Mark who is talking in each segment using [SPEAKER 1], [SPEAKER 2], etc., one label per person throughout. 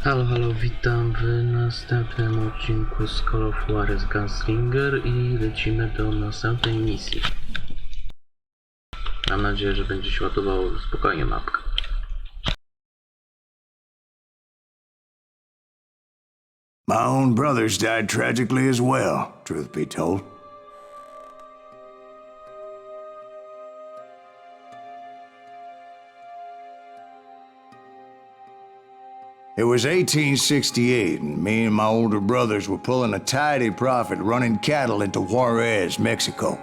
[SPEAKER 1] Halo, halo, witam w następnym odcinku z Call of Juarez Gunslinger i lecimy do następnej misji. Mam nadzieję, że będzie się ładowało spokojnie mapka.
[SPEAKER 2] My own brothers died tragically as well, truth be told. It was 1868, and me and my older brothers were pulling a tidy profit running cattle into Juarez, Mexico.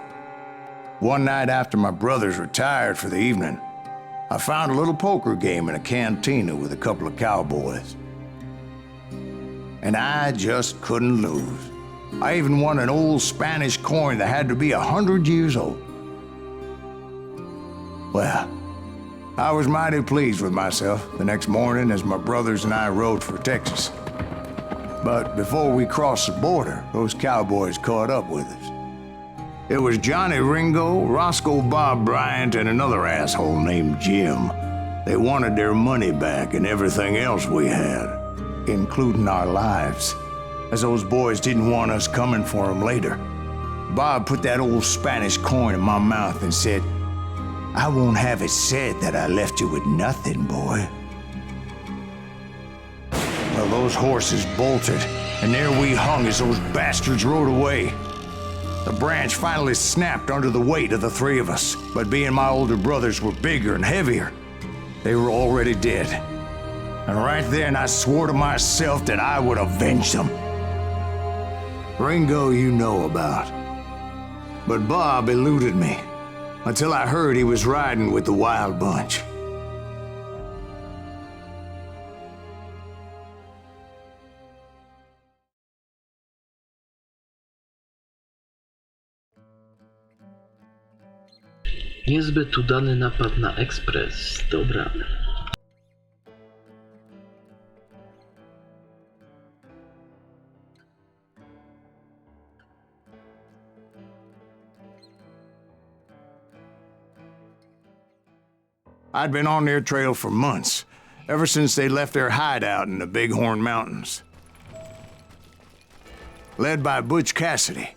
[SPEAKER 2] One night after my brothers retired for the evening, I found a little poker game in a cantina with a couple of cowboys. And I just couldn't lose. I even won an old Spanish coin that had to be 100 years old. Well, I was mighty pleased with myself the next morning as my brothers and I rode for Texas. But before we crossed the border, those cowboys caught up with us. It was Johnny Ringo, Roscoe Bob Bryant, and another asshole named Jim. They wanted their money back and everything else we had, including our lives, as those boys didn't want us coming for them later. Bob put that old Spanish coin in my mouth and said, "I won't have it said that I left you with nothing, boy." Well, those horses bolted, and there we hung as those bastards rode away. The branch finally snapped under the weight of the three of us, but being my older brothers were bigger and heavier, they were already dead. And right then I swore to myself that I would avenge them. Ringo you know about. But Bob eluded me, until I heard he was riding with the Wild Bunch.
[SPEAKER 1] Niezbyt udany napad na ekspres. Dobra.
[SPEAKER 2] I'd been on their trail for months, ever since they left their hideout in the Bighorn Mountains. Led by Butch Cassidy,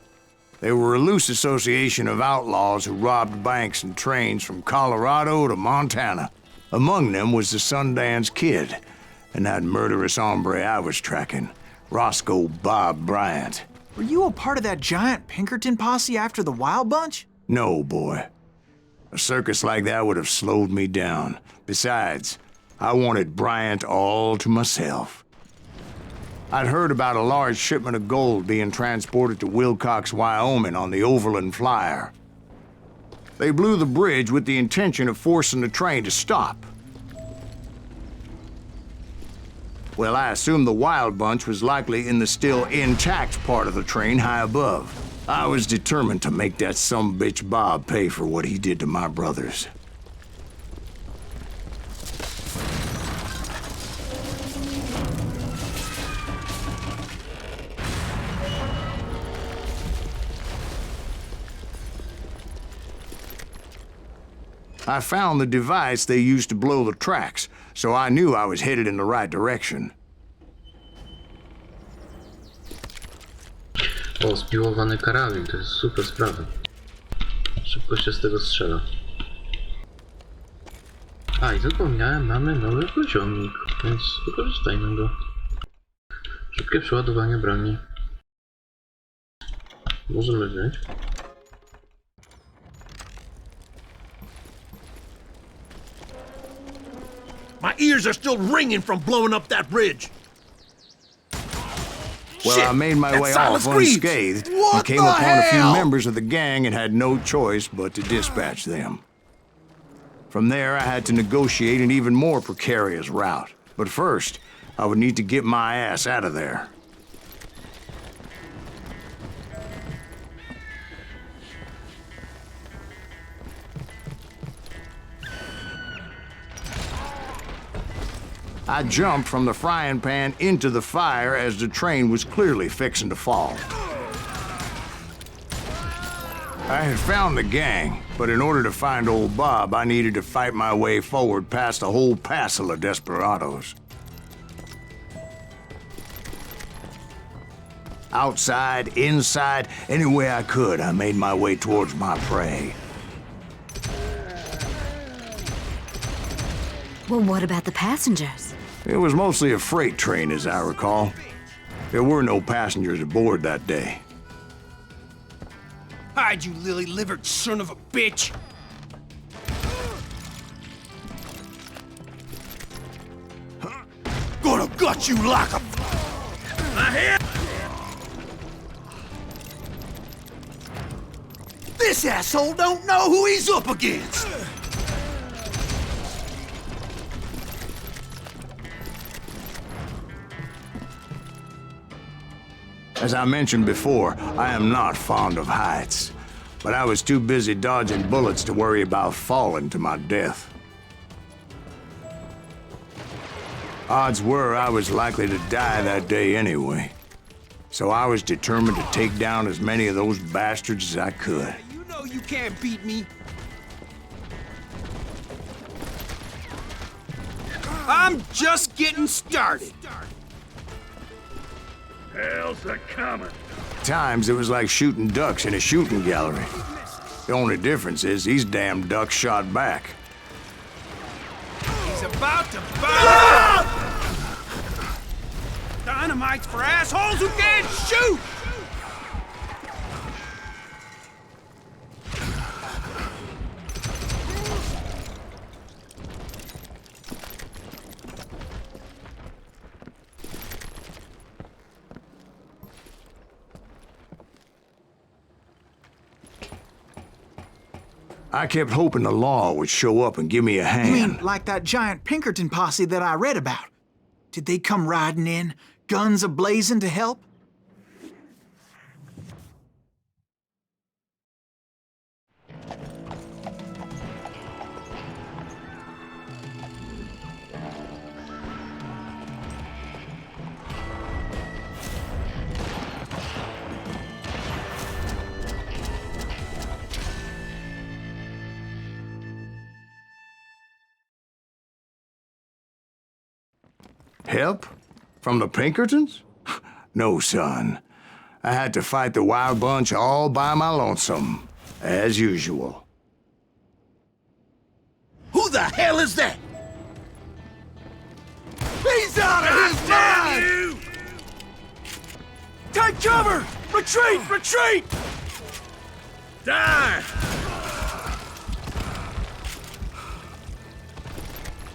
[SPEAKER 2] they were a loose association of outlaws who robbed banks and trains from Colorado to Montana. Among them was the Sundance Kid, and that murderous hombre I was tracking, Roscoe Bob Bryant.
[SPEAKER 3] Were you a part of that giant Pinkerton posse after the Wild Bunch?
[SPEAKER 2] No, boy. A circus like that would have slowed me down. Besides, I wanted Bryant all to myself. I'd heard about a large shipment of gold being transported to Wilcox, Wyoming on the Overland Flyer. They blew the bridge with the intention of forcing the train to stop. Well, I assumed the Wild Bunch was likely in the still intact part of the train high above. I was determined to make that sumbitch Bob pay for what he did to my brothers. I found the device they used to blow the tracks, so I knew I was headed in the right direction.
[SPEAKER 1] O, spiłowany karabin, to jest super sprawa. Szybko się z tego strzela. A, i zapomniałem, mamy nowy poziomik, więc wykorzystajmy go. Szybkie przeładowanie broni. Możemy wziąć.
[SPEAKER 4] My ears are still ringing from blowing up that bridge.
[SPEAKER 2] Well,
[SPEAKER 4] Shit,
[SPEAKER 2] I made my
[SPEAKER 4] that
[SPEAKER 2] way
[SPEAKER 4] silence
[SPEAKER 2] off
[SPEAKER 4] screams.
[SPEAKER 2] unscathed
[SPEAKER 4] What
[SPEAKER 2] and came
[SPEAKER 4] the
[SPEAKER 2] upon a few
[SPEAKER 4] hell?
[SPEAKER 2] members of the gang and had no choice but to dispatch them. From there, I had to negotiate an even more precarious route. But first, I would need to get my ass out of there. I jumped from the frying pan into the fire as the train was clearly fixing to fall. I had found the gang, but in order to find old Bob, I needed to fight my way forward past a whole passel of desperados. Outside, inside, any way I could, I made my way towards my prey.
[SPEAKER 5] Well, what about the passengers?
[SPEAKER 2] It was mostly a freight train, as I recall. There were no passengers aboard that day.
[SPEAKER 4] Hide, you lily-livered son of a bitch! Gonna gut you like a... This asshole don't know who he's up against!
[SPEAKER 2] As I mentioned before, I am not fond of heights, but I was too busy dodging bullets to worry about falling to my death. Odds were I was likely to die that day anyway, so I was determined to take down as many of those bastards as I could.
[SPEAKER 4] You know you can't beat me. I'm just getting started.
[SPEAKER 6] Hell's a coming.
[SPEAKER 2] At times, it was like shooting ducks in a shooting gallery. The only difference is these damn ducks shot back.
[SPEAKER 4] He's about to burn! Dynamite's for assholes who can't shoot!
[SPEAKER 2] I kept hoping the law would show up and give me a
[SPEAKER 3] You
[SPEAKER 2] hand.
[SPEAKER 3] mean like that giant Pinkerton posse that I read about? Did they come riding in, guns a-blazing to help?
[SPEAKER 2] Help? From the Pinkertons? No, son. I had to fight the wild bunch all by my lonesome, as usual.
[SPEAKER 4] Who the hell is that? He's out of his mind! Take cover! Retreat! Retreat!
[SPEAKER 6] Die!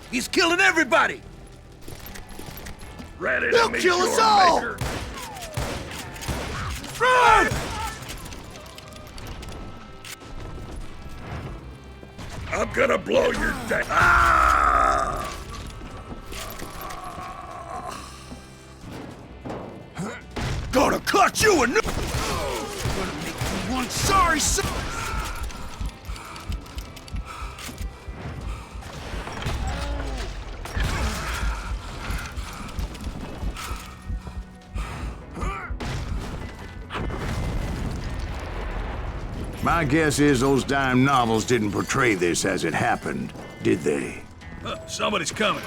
[SPEAKER 4] He's killing everybody!
[SPEAKER 6] Ready
[SPEAKER 4] He'll
[SPEAKER 6] to meet
[SPEAKER 4] kill
[SPEAKER 6] your
[SPEAKER 4] us all!
[SPEAKER 6] maker.
[SPEAKER 4] Run!
[SPEAKER 6] I'm gonna blow your day. Ah!
[SPEAKER 4] Gonna cut you a new... Gonna make you one sorry son...
[SPEAKER 2] My guess is those dime novels didn't portray this as it happened, did they?
[SPEAKER 6] Somebody's coming.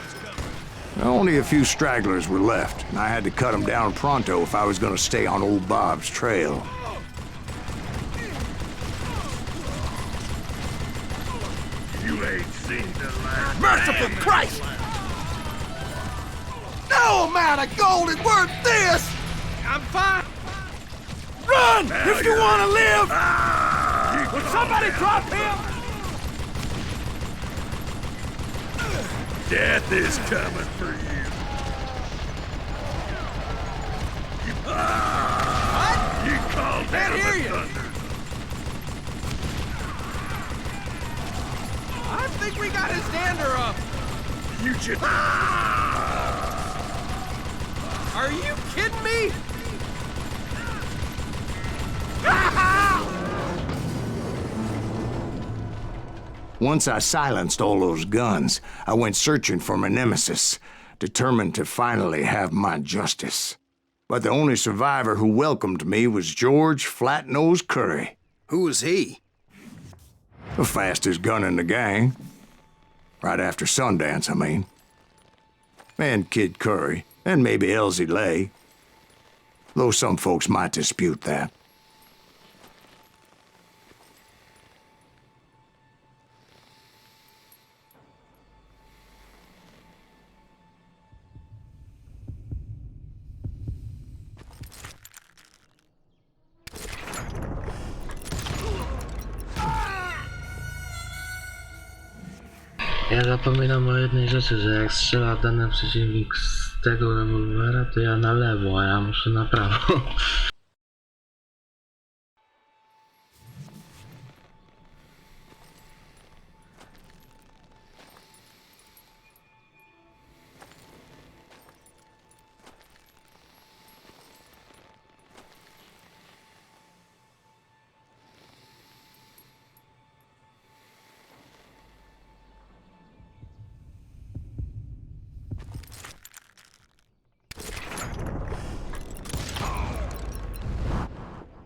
[SPEAKER 2] Only a few stragglers were left, and I had to cut them down pronto if I was gonna stay on old Bob's trail.
[SPEAKER 6] You ain't seen the last.
[SPEAKER 4] Merciful Christ! No amount of gold is worth this! I'm fine. Run! If you want to live! Will somebody drop him?
[SPEAKER 6] Death is coming for you. You called
[SPEAKER 4] Can't
[SPEAKER 6] down
[SPEAKER 4] hear
[SPEAKER 6] the
[SPEAKER 4] you.
[SPEAKER 6] thunder.
[SPEAKER 4] I think we got his dander up.
[SPEAKER 6] You just...
[SPEAKER 4] Are you kidding me?
[SPEAKER 2] Once I silenced all those guns, I went searching for my nemesis, determined to finally have my justice. But the only survivor who welcomed me was George Flat-Nose Curry.
[SPEAKER 4] Who was he?
[SPEAKER 2] The fastest gun in the gang. Right after Sundance, I mean. And Kid Curry, and maybe Elsie Lay. though some folks might dispute that.
[SPEAKER 1] Ja zapominam o jednej rzeczy, że jak strzela dany przeciwnik z tego rewolwera, to ja na lewo, a ja muszę na prawo.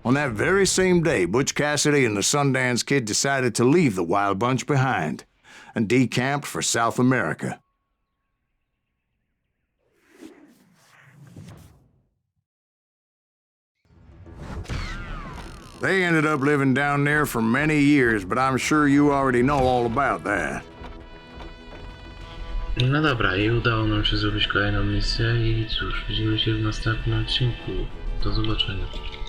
[SPEAKER 2] On that very same day, Butch Cassidy and the Sundance Kid decided to leave the Wild Bunch behind and decamped for South America. They ended up living down there for many years, but I'm sure you already know all about that.
[SPEAKER 1] No dobra, i udało nam się zrobić kolejną misję i cóż, widzimy się w następnym odcinku. Do zobaczenia.